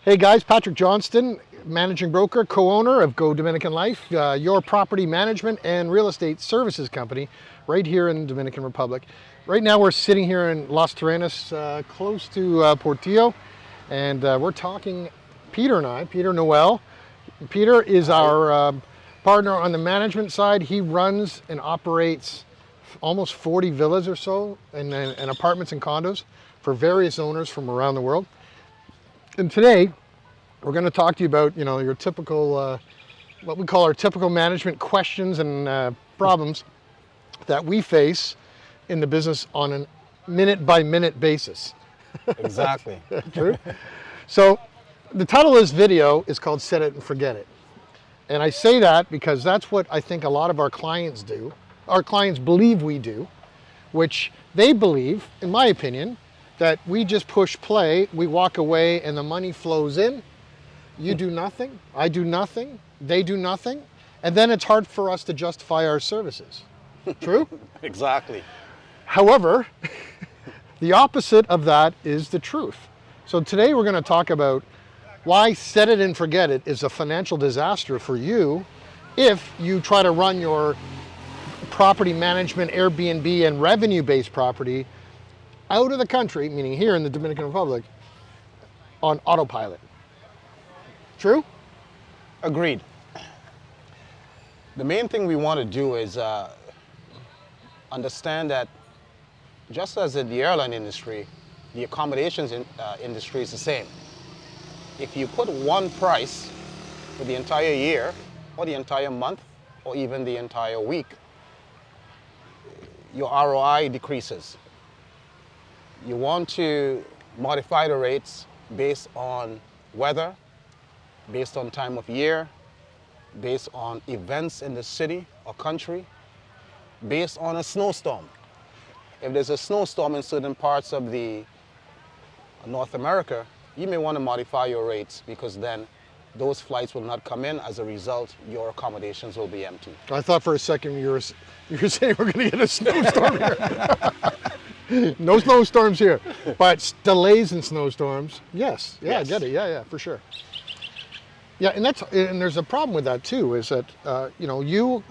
Hey guys, Patrick Johnston, managing broker, co-owner of Go Dominican Life, your property management and real estate services company right here in the Dominican Republic. Right now we're sitting here in Las Terrenas, close to Portillo, and we're talking, Peter Noel. Peter is our partner on the management side. He runs and operates almost 40 villas or so and apartments and condos for various owners from around the world. And today, we're going to talk to you about, your typical, what we call our typical management questions and problems that we face in the business on a minute-by-minute basis. Exactly. True. So, the title of this video is called Set It and Forget It. And I say that because that's what I think a lot of our clients do. Our clients believe we do, which they believe, in my opinion, that we just push play, we walk away, and the money flows in. You do nothing, I do nothing, they do nothing, and then it's hard for us to justify our services. True? Exactly. However, the opposite of that is the truth. So today we're going to talk about why set it and forget it is a financial disaster for you if you try to run your property management, Airbnb, and revenue-based property out of the country, meaning here in the Dominican Republic, on autopilot. True? Agreed. The main thing we want to do is understand that just as in the airline industry, the accommodations industry is the same. If you put one price for the entire year, or the entire month, or even the entire week, your ROI decreases. You want to modify the rates based on weather, based on time of year, based on events in the city or country, based on a snowstorm. If there's a snowstorm in certain parts of the North America, you may want to modify your rates because then those flights will not come in. As a result, your accommodations will be empty. I thought for a second you were saying we're going to get a snowstorm here. No snowstorms here, but delays in snowstorms. Yes, yeah, yes. I get it. Yeah, for sure. Yeah, and there's a problem with that too. Is that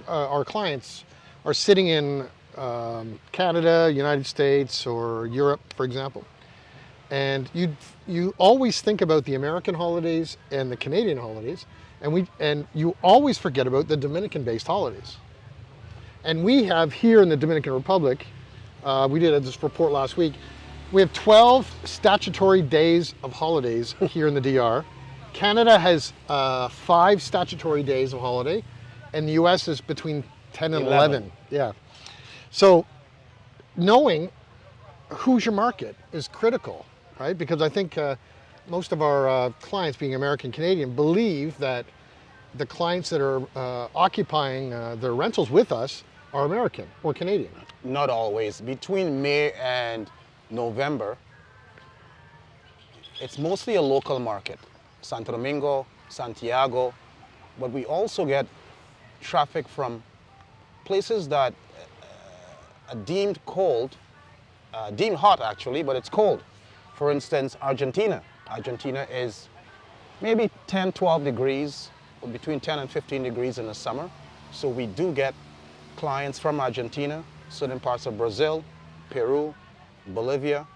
our clients are sitting in Canada, United States, or Europe, for example, and you always think about the American holidays and the Canadian holidays, and you always forget about the Dominican-based holidays. And we have here in the Dominican Republic. We did this report last week. We have 12 statutory days of holidays here in the DR. Canada has 5 statutory days of holiday, and the US is between 10 and 11. Yeah. So knowing who's your market is critical, right? Because I think most of our clients, being American Canadian, believe that the clients that are occupying their rentals with us are American or Canadian. Not always. Between May and November, it's mostly a local market. Santo Domingo, Santiago, but we also get traffic from places that are deemed cold, deemed hot actually, but it's cold. For instance, Argentina. Argentina is maybe 10, 12 degrees, or between 10 and 15 degrees in the summer. So we do get clients from Argentina, certain parts of Brazil, Peru, Bolivia.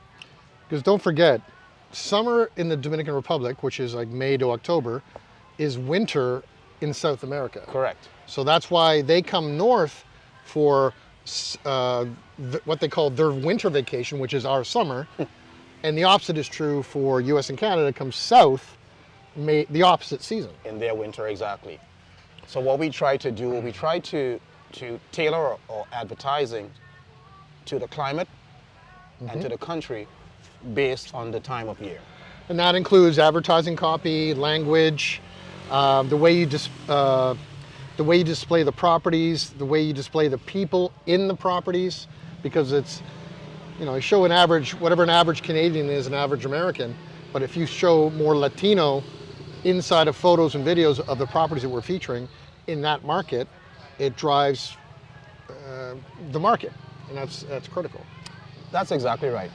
Because don't forget, summer in the Dominican Republic, which is like May to October, is winter in South America. Correct. So that's why they come north for what they call their winter vacation, which is our summer. And the opposite is true for US and Canada, come south, the opposite season. In their winter, exactly. So what we try to do, we try to tailor our advertising to the climate and to the country based on the time of year. And that includes advertising copy, language, the way you display the properties, the way you display the people in the properties, because it's, show an average, whatever an average Canadian is, an average American, but if you show more Latino inside of photos and videos of the properties that we're featuring in that market, it drives the market, and that's critical. That's exactly right.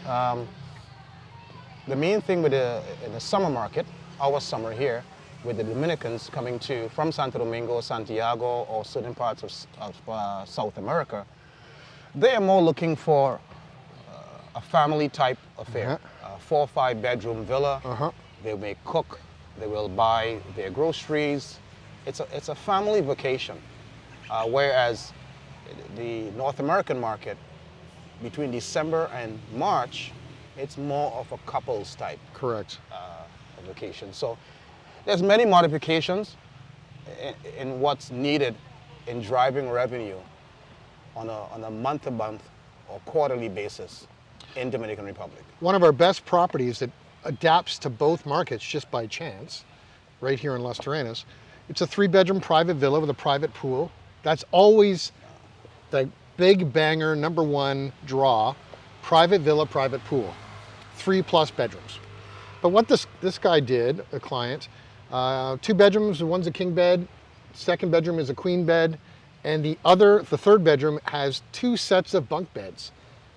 The main thing in the summer market, our summer here with the Dominicans coming from Santo Domingo, Santiago, or certain parts of South America. They are more looking for a family type affair, a 4 or 5 bedroom villa. They may cook, they will buy their groceries. It's a family vacation. Whereas the North American market, between December and March, it's more of a couples type. Correct. Vacation. So there's many modifications in what's needed in driving revenue on a month-to-month or quarterly basis in Dominican Republic. One of our best properties that adapts to both markets just by chance, right here in Las Terrenas, it's a 3-bedroom private villa with a private pool. That's always the big banger, #1 draw, private villa, private pool, 3+ bedrooms. But what this guy did, a client, 2 bedrooms, one's a king bed, 2nd bedroom is a queen bed, and the 3rd bedroom has 2 sets of bunk beds.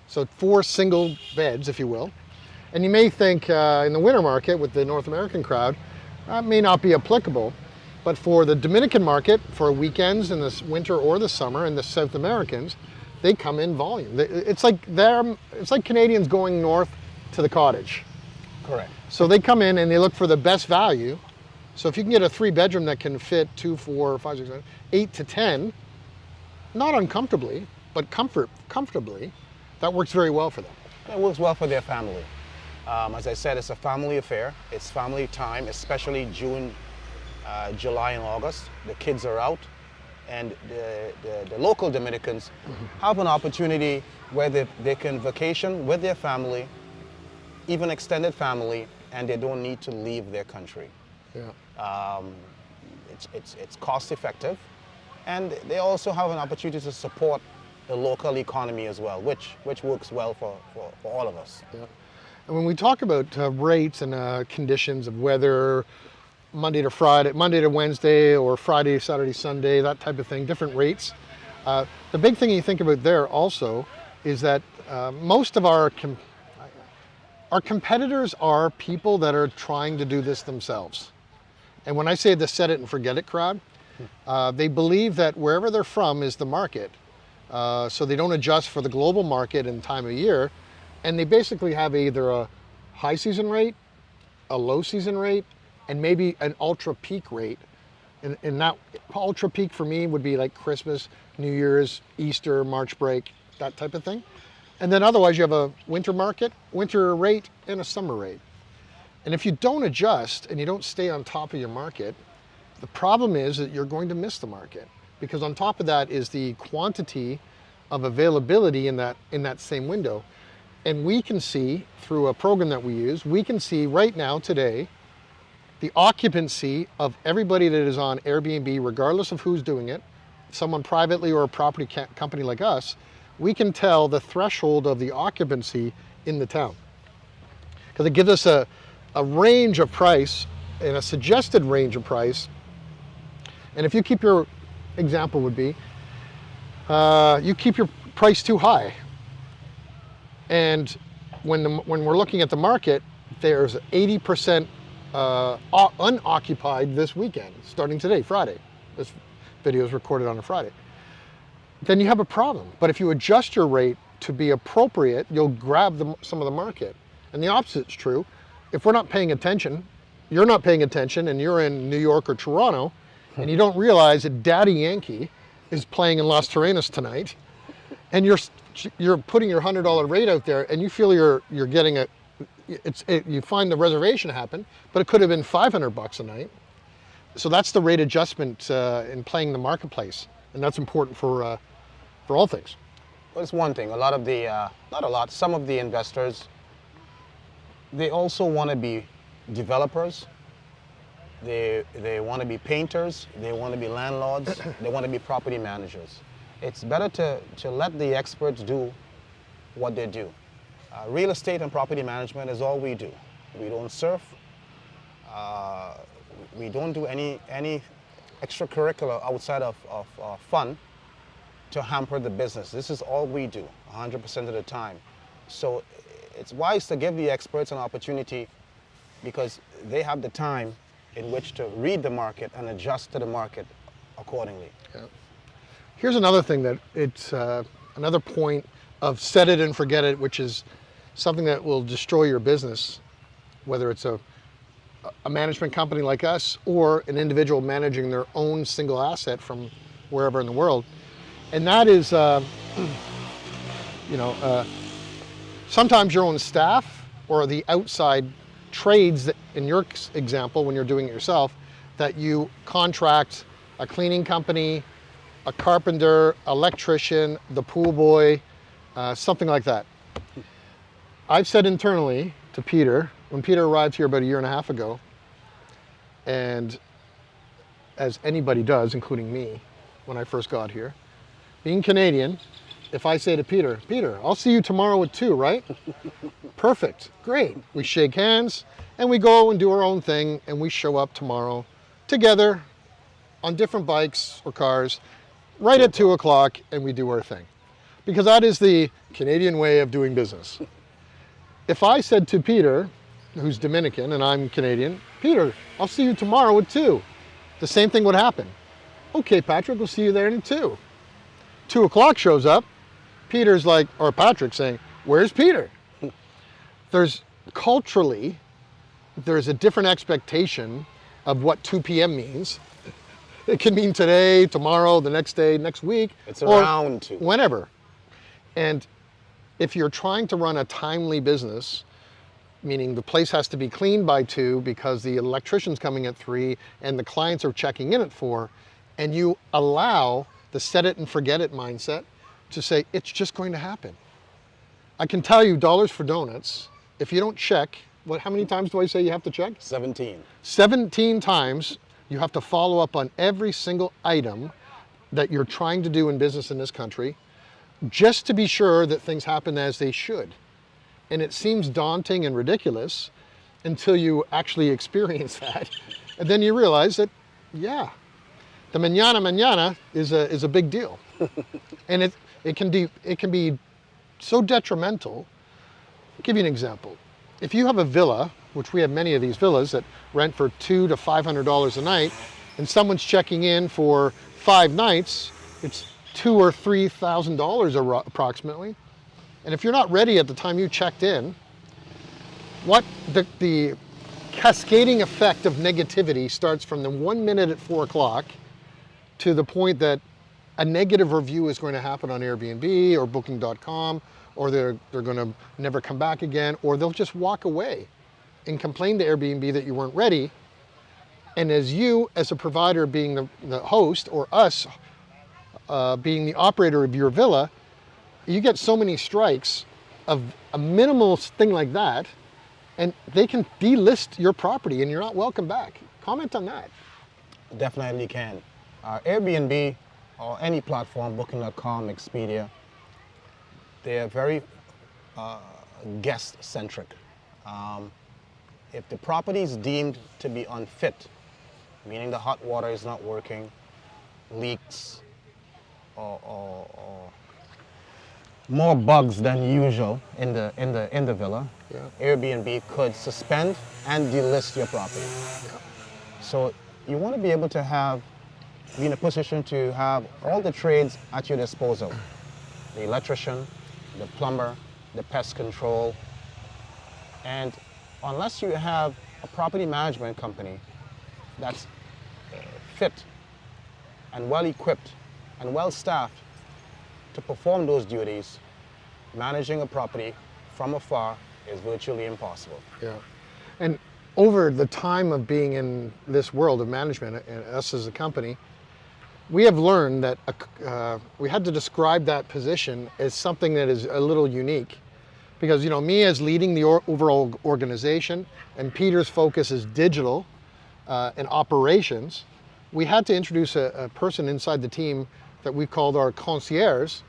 So 4 single beds, if you will. And you may think in the winter market with the North American crowd, that may not be applicable. But for the Dominican market, for weekends in the winter or the summer, and the South Americans, they come in volume. It's like Canadians going north to the cottage. Correct. So they come in and they look for the best value. So if you can get a 3-bedroom that can fit 2, 4, 5, 6, 7, 8 to 10, not uncomfortably, but comfortably, that works very well for them. It works well for their family. As I said, it's a family affair. It's family time, especially June, July, and August. The kids are out, and the local Dominicans have an opportunity where they can vacation with their family, even extended family, and they don't need to leave their country. Yeah. It's cost effective, and they also have an opportunity to support the local economy as well, which works well for all of us. Yeah. And when we talk about rates and conditions of weather, Monday to Wednesday, or Friday, Saturday, Sunday, that type of thing, different rates. The big thing you think about there also is that most of our competitors are people that are trying to do this themselves. And when I say the set it and forget it crowd, they believe that wherever they're from is the market. So they don't adjust for the global market and time of year. And they basically have either a high season rate, a low season rate, and maybe an ultra peak rate. And that ultra peak for me would be like Christmas, New Year's, Easter, March break, that type of thing. And then otherwise you have a winter market, winter rate, and a summer rate. And if you don't adjust and you don't stay on top of your market, the problem is that you're going to miss the market, because on top of that is the quantity of availability in that same window. And we can see through a program that we use, we can see right now today the occupancy of everybody that is on Airbnb, regardless of who's doing it, someone privately or a property company like us. We can tell the threshold of the occupancy in the town, because it gives us a range of price and a suggested range of price. And if you keep your example would be, you keep your price too high. And when we're looking at the market, there's 80% unoccupied this weekend, starting today, Friday. This video is recorded on a Friday. Then you have a problem. But if you adjust your rate to be appropriate, you'll grab some of the market. And the opposite's true. If we're not paying attention, you're not paying attention, and you're in New York or Toronto, and you don't realize that Daddy Yankee is playing in Las Terrenas tonight, and you're putting your $100 rate out there, and you feel you're getting you find the reservation happen, but it could have been $500 a night. So that's the rate adjustment in playing the marketplace, and that's important for all things. Well, it's one thing. A lot of the, not a lot, some of the investors, they also want to be developers. They want to be painters. They want to be landlords. They want to be property managers. It's better to let the experts do what they do. Real estate and property management is all we do. We don't surf. We don't do any extracurricular outside of fun to hamper the business. This is all we do 100% of the time. So it's wise to give the experts an opportunity because they have the time in which to read the market and adjust to the market accordingly. Yeah. Here's another thing that it's another point of set it and forget it, which is something that will destroy your business, whether it's a management company like us or an individual managing their own single asset from wherever in the world. And that is, sometimes your own staff or the outside trades that, in your example, when you're doing it yourself, that you contract a cleaning company, a carpenter, electrician, the pool boy, something like that. I've said internally to Peter, when Peter arrived here about 1.5 years ago, and as anybody does, including me, when I first got here, being Canadian, if I say to Peter, I'll see you tomorrow at 2, right? Perfect, great. We shake hands and we go and do our own thing, and we show up tomorrow together on different bikes or cars, right at 2 o'clock, and we do our thing. Because that is the Canadian way of doing business. If I said to Peter, who's Dominican and I'm Canadian, Peter, I'll see you tomorrow at 2, the same thing would happen. Okay, Patrick, we'll see you there at 2. 2 o'clock shows up, Peter's like, or Patrick's saying, where's Peter? There's culturally, there's a different expectation of what 2 p.m. means. It can mean today, tomorrow, the next day, next week. It's around 2. Whenever. And if you're trying to run a timely business, meaning the place has to be cleaned by 2 because the electrician's coming at 3 and the clients are checking in at 4, and you allow the set it and forget it mindset to say, it's just going to happen. I can tell you, dollars for donuts, if you don't check, how many times do I say you have to check? 17. 17 times you have to follow up on every single item that you're trying to do in business in this country, just to be sure that things happen as they should. And it seems daunting and ridiculous until you actually experience that. And then you realize that, yeah, the mañana is a big deal. And it can be so detrimental. I'll give you an example. If you have a villa, which we have many of these villas that rent for $200 to $500 a night, and someone's checking in for 5 nights, it's $2,000 or $3,000 approximately. And if you're not ready at the time you checked in, what the cascading effect of negativity starts from the 1 minute at 4 o'clock to the point that a negative review is going to happen on Airbnb or Booking.com, or they're going to never come back again, or they'll just walk away and complain to Airbnb that you weren't ready. And as you, as a provider, being the host, or us being the operator of your villa, you get so many strikes of a minimal thing like that, and they can delist your property and you're not welcome back. Comment on that. Definitely can. Airbnb or any platform, Booking.com, Expedia, they are very guest-centric. If the property is deemed to be unfit, meaning the hot water is not working, leaks, or more bugs than usual in the villa, yeah, Airbnb could suspend and delist your property. Yeah. So you want to be able to be in a position to have all the trades at your disposal: the electrician, the plumber, the pest control. And unless you have a property management company that's fit and well equipped and well staffed to perform those duties, managing a property from afar is virtually impossible. Yeah. And over the time of being in this world of management, and us as a company, we have learned that we had to describe that position as something that is a little unique. Because, you know, me as leading the overall organization, and Peter's focus is digital and operations, we had to introduce a person inside the team that we called our concierge,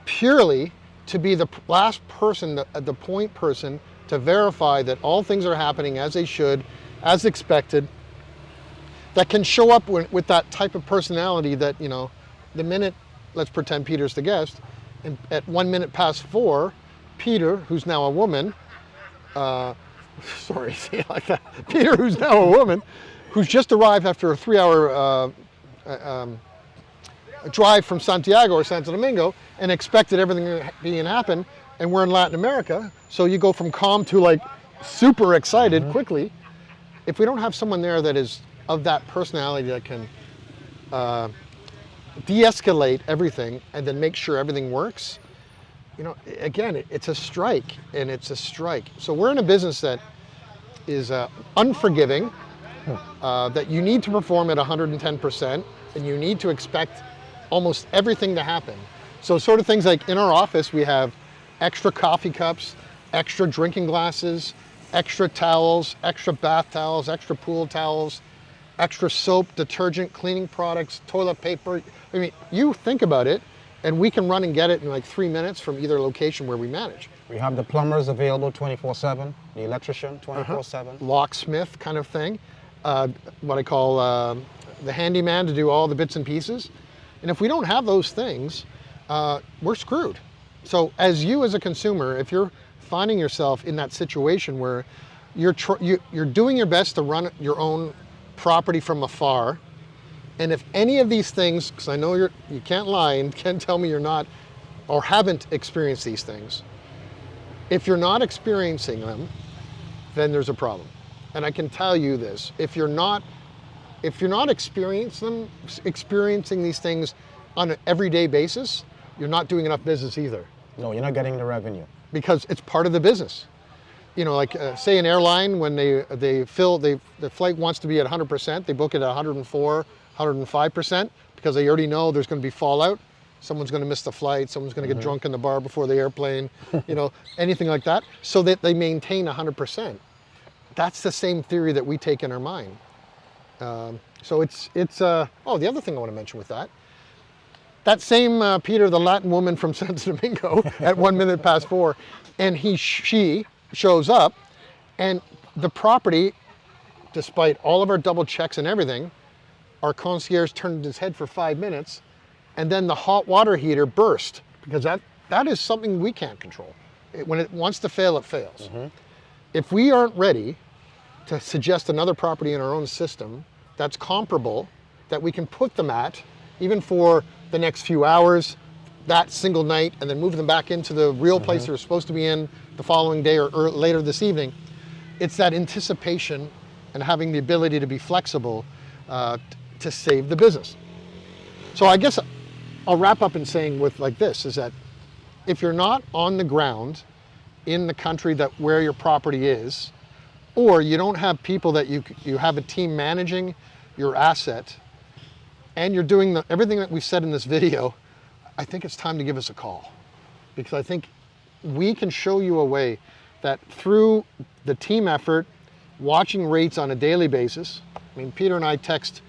purely to be the last person, the point person, to verify that all things are happening as they should, as expected, that can show up with that type of personality that, you know, the minute, let's pretend Peter's the guest, and at 1 minute past 4, Peter, who's now a woman, sorry, say it like that. Peter, who's now a woman, who's just arrived after a 3-hour drive from Santiago or Santo Domingo and expected everything to be and happen, and we're in Latin America, so you go from calm to like super excited quickly. If we don't have someone there that is of that personality that can de-escalate everything and then make sure everything works, you know, again, it's a strike, and it's a strike. So we're in a business that is unforgiving, that you need to perform at 110%, and you need to expect almost everything to happen. So sort of things like in our office, we have extra coffee cups, extra drinking glasses, extra towels, extra bath towels, extra pool towels, extra soap, detergent, cleaning products, toilet paper. I mean, you think about it, and we can run and get it in like 3 minutes from either location where we manage. We have the plumbers available 24/7, the electrician 24/7. Locksmith kind of thing. What I call the handyman to do all the bits and pieces. And if we don't have those things, we're screwed. So as a consumer, if you're finding yourself in that situation where you're doing your best to run your own property from afar, and if any of these things, because I know you can't lie and can't tell me you're not or haven't experienced these things, if you're not experiencing them, then there's a problem. And I can tell you this, if you're not experiencing these things on an everyday basis, you're not doing enough business either. No, you're not getting the revenue. Because it's part of the business. You know, like say an airline, when the flight wants to be at 100%, they book it at 104, 105%, because they already know there's going to be fallout. Someone's going to miss the flight, someone's going to get drunk in the bar before the airplane, you know, anything like that, so that they maintain 100%. That's the same theory that we take in our mind. So oh, the other thing I want to mention with that same Peter, the Latin woman from Santo Domingo at 4:01, and she shows up, and the property, despite all of our double checks and everything, our concierge turned his head for 5 minutes, and then the hot water heater burst, because that is something we can't control. When it wants to fail, it fails. If we aren't ready to suggest another property in our own system that's comparable, that we can put them at, even for the next few hours, that single night, and then move them back into the real place they're supposed to be in the following day or later this evening, it's that anticipation and having the ability to be flexible to save the business. So I guess I'll wrap up in saying with like this, is that if you're not on the ground in the country where your property is, or you don't have people that you have a team managing your asset, and you're doing everything that we've said in this video, I think it's time to give us a call. Because I think we can show you a way that through the team effort, watching rates on a daily basis, I mean, Peter and I text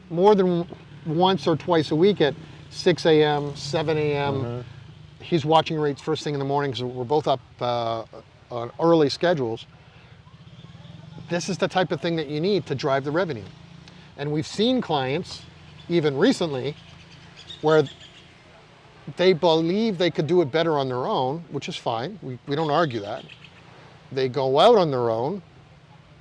more than once or twice a week at 6 a.m., 7 a.m. He's watching rates first thing in the morning, because we're both up on early schedules. This is the type of thing that you need to drive the revenue. And we've seen clients, even recently, where they believe they could do it better on their own, which is fine. We don't argue that. They go out on their own,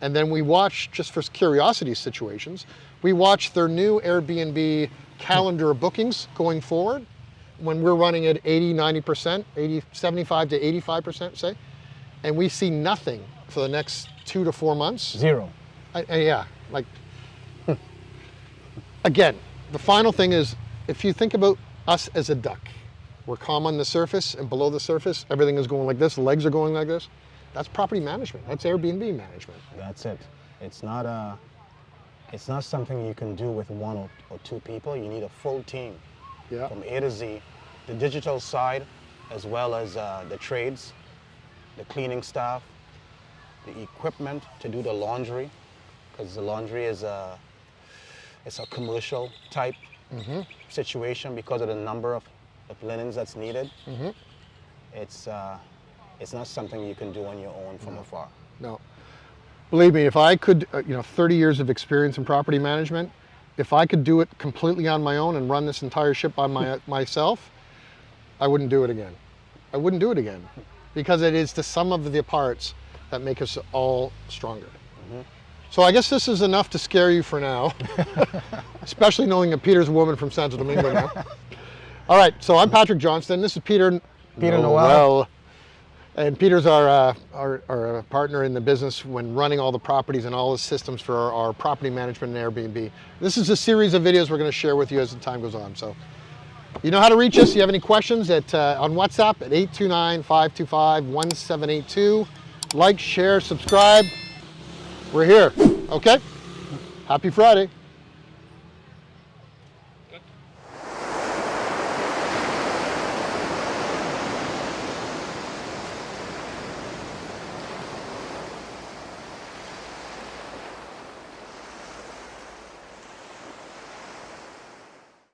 and then we watch, just for curiosity situations, we watch their new Airbnb calendar bookings going forward, when we're running at 80, 90%, 75 to 85%, say, and we see nothing for the next 2 to 4 months. Zero. Yeah, like, again, the final thing is, if you think about us as a duck, we're calm on the surface, and below the surface, everything is going like this, the legs are going like this. That's property management. That's Airbnb management. That's it. It's not something you can do with one or two people. You need a full team, from A to Z, the digital side, as well as the trades, the cleaning staff, the equipment to do the laundry, because the laundry is it's a commercial type situation because of the number of linens that's needed. It's not something you can do on your own from afar. No. Believe me, if I could, 30 years of experience in property management, if I could do it completely on my own and run this entire ship by myself, I wouldn't do it again. I wouldn't do it again, because it is the sum of the parts that make us all stronger. So I guess this is enough to scare you for now, especially knowing that Peter's a woman from Santo Domingo now. All right, so I'm Patrick Johnston. This is Peter Noel. And Peter's our partner in the business when running all the properties and all the systems for our property management and Airbnb. This is a series of videos we're going to share with you as the time goes on. So you know how to reach us. If you have any questions on WhatsApp at 829-525-1782. Like, share, subscribe. We're here. Okay? Happy Friday.